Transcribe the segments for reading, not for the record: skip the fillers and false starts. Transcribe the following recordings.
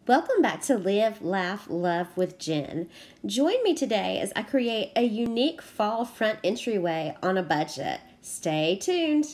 Welcome back to Live, Laugh, Love with Jen. Join me today as I create a unique fall front entryway on a budget. Stay tuned.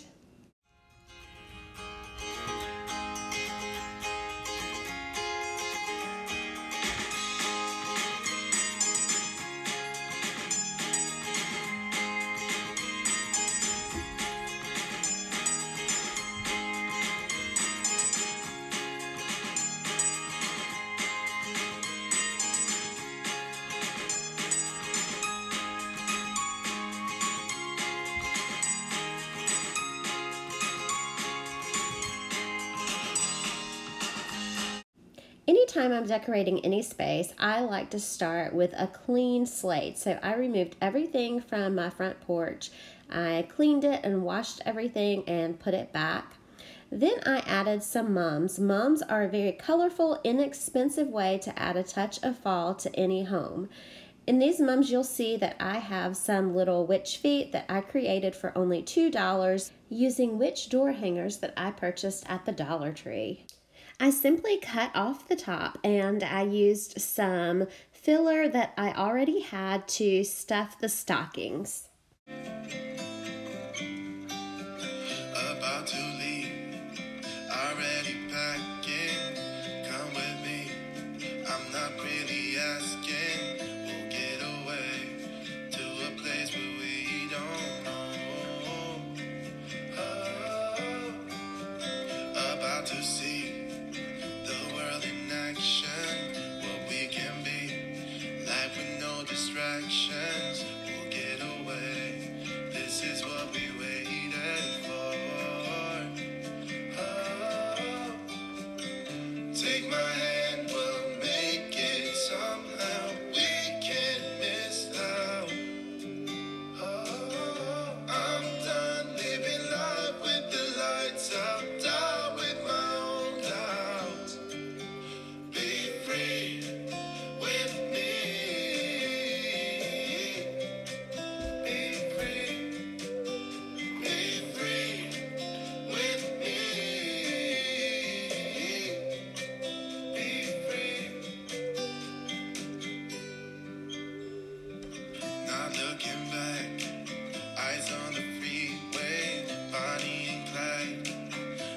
Anytime I'm decorating any space, I like to start with a clean slate. So I removed everything from my front porch. I cleaned it and washed everything and put it back. Then I added some mums. Mums are a very colorful, inexpensive way to add a touch of fall to any home. In these mums, you'll see that I have some little witch feet that I created for only $2 using witch door hangers that I purchased at the Dollar Tree. I simply cut off the top and I used some filler that I already had to stuff the stockings. About to leave, already packing, come with me, I'm not really asking, we'll get away to a place where we don't know, about to see the world in action, what we can be, life with no distractions, we'll get away, this is what we waited for. Oh, take my hand, we'll make it somehow, we can't miss out. Oh, I'm done living life with the lights out, down with my own doubts. Be free with me. Be free. Be free with me. Be free. Not looking back, eyes on the freeway, Bonnie and Clyde,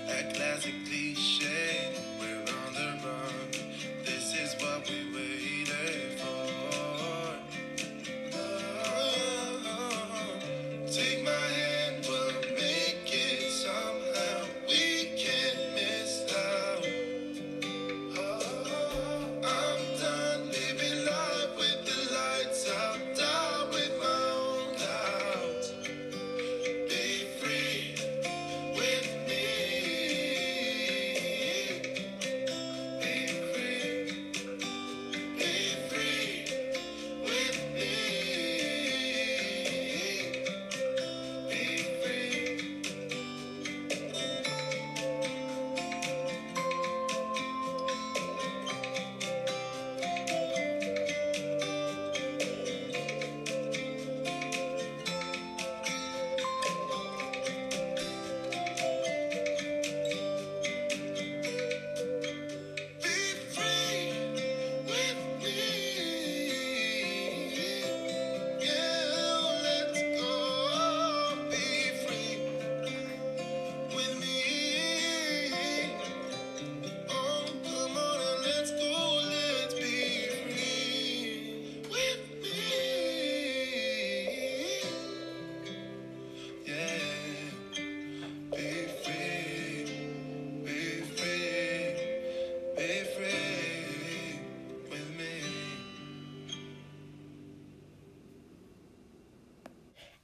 that classic cliche, we're on the run, this is what we waited for. Oh, take my hand, we'll make it somehow, we can't miss out. Oh, I'm done living life with the lights out, down with my own doubts. Be free with me. Be free. Be free with me. Be free. Be free with me. Yeah, let's go. Be free with me. Oh, come on and let's go. Let's be free with me. Yeah, be free. Be free. Be free with me.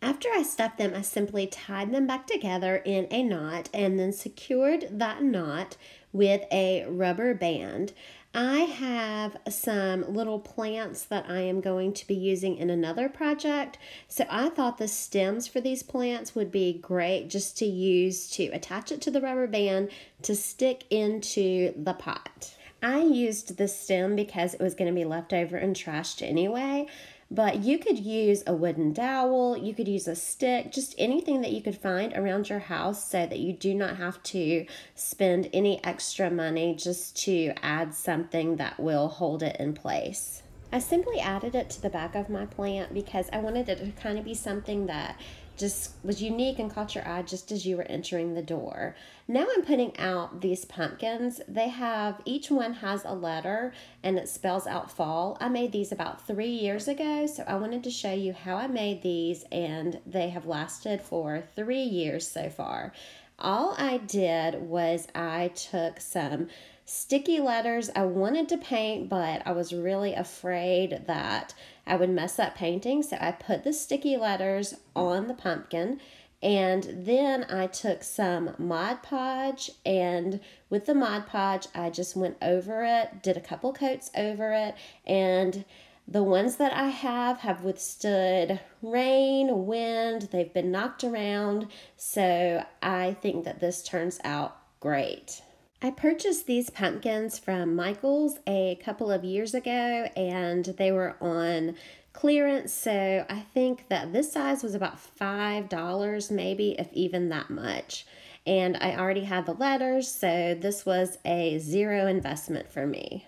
After I stuffed them, I simply tied them back together in a knot and then secured that knot with a rubber band. I have some little plants that I am going to be using in another project, so I thought the stems for these plants would be great just to use to attach it to the rubber band to stick into the pot. I used the stem because it was going to be left over and trashed anyway, But you could use a wooden dowel, you could use a stick, just anything that you could find around your house so that you do not have to spend any extra money just to add something that will hold it in place. I simply added it to the back of my plant because I wanted it to kind of be something that just was unique and caught your eye just as you were entering the door. Now I'm putting out these pumpkins. Each one has a letter and it spells out fall. I made these about 3 years ago, so I wanted to show you how I made these, and they have lasted for 3 years so far. All I did was I took some sticky letters I wanted to paint, but I was really afraid that I would mess up painting, so I put the sticky letters on the pumpkin, and then I took some Mod Podge, and with the Mod Podge I just went over it, did a couple coats over it, and the ones that I have withstood rain, wind, they've been knocked around, so I think that this turns out great. I purchased these pumpkins from Michael's a couple of years ago, and they were on clearance, so I think that this size was about $5, maybe, if even that much. And I already had the letters, so this was a zero investment for me.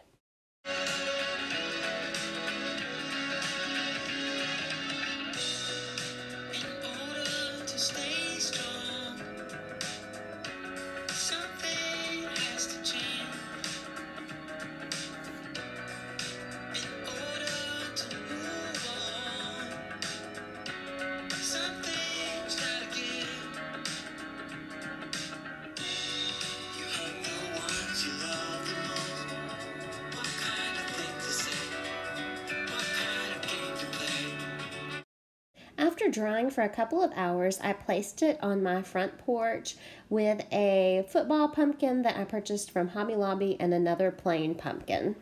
After drying for a couple of hours, I placed it on my front porch with a football pumpkin that I purchased from Hobby Lobby and another plain pumpkin.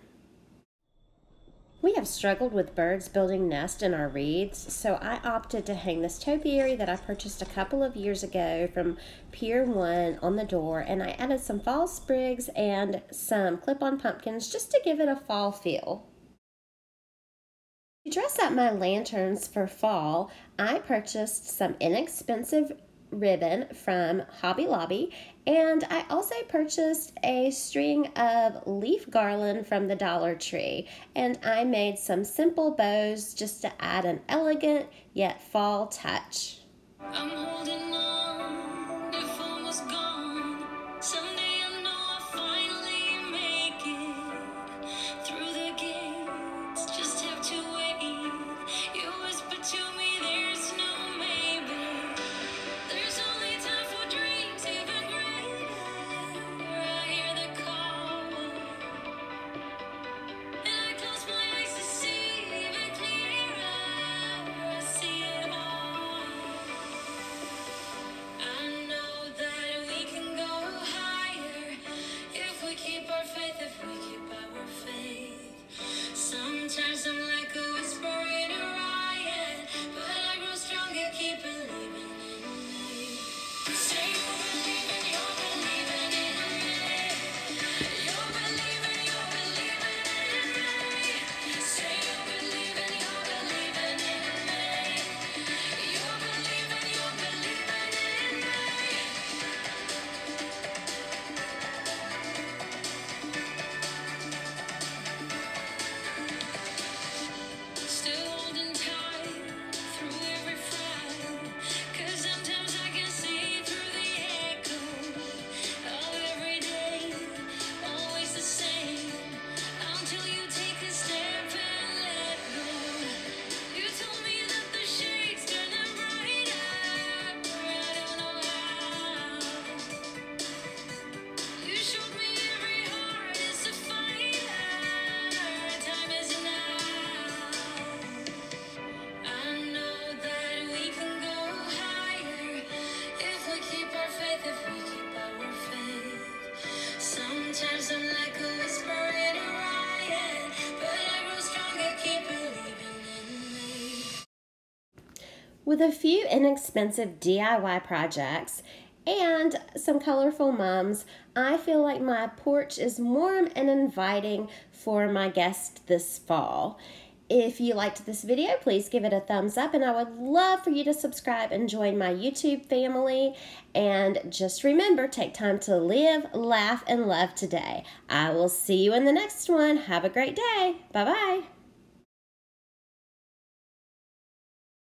We have struggled with birds building nests in our reeds, so I opted to hang this topiary that I purchased a couple of years ago from Pier 1 on the door, and I added some fall sprigs and some clip-on pumpkins just to give it a fall feel. To dress up my lanterns for fall, I purchased some inexpensive ribbon from Hobby Lobby, and I also purchased a string of leaf garland from the Dollar Tree, and I made some simple bows just to add an elegant yet fall touch. I'm holding on, if fall was gone, someday I know I'll finally make it through the gates, just have to wait. You whisper to me there's no maybe, there's only time for dreams even greater. I hear the call, and I close my eyes to see even clearer. I see it all. I know that we can go higher if we keep our faith, if we keep our faith. Sometimes I'm like a whisper in a riot, but I grow stronger, keep believing in me. Say you're believing in me. You're believing in me. Say you're believing in me. You're believing in me. Still holding tight through every fight, 'cause sometimes I can see through the echo of every day, always the same, until you take a step and let go. You told me that the shades turn brighter, I don't know how. You showed me every heart is a fighter, time is now. I know that we can go higher if we keep our faith, if we keep our faith. Sometimes I'm like a whisper in a riot, but I grow stronger, keep believing in me. With a few inexpensive DIY projects and some colorful mums, I feel like my porch is warm and inviting for my guests this fall. If you liked this video, please give it a thumbs up, and I would love for you to subscribe and join my YouTube family. And just remember, take time to live, laugh, and love today. I will see you in the next one. Have a great day. Bye-bye.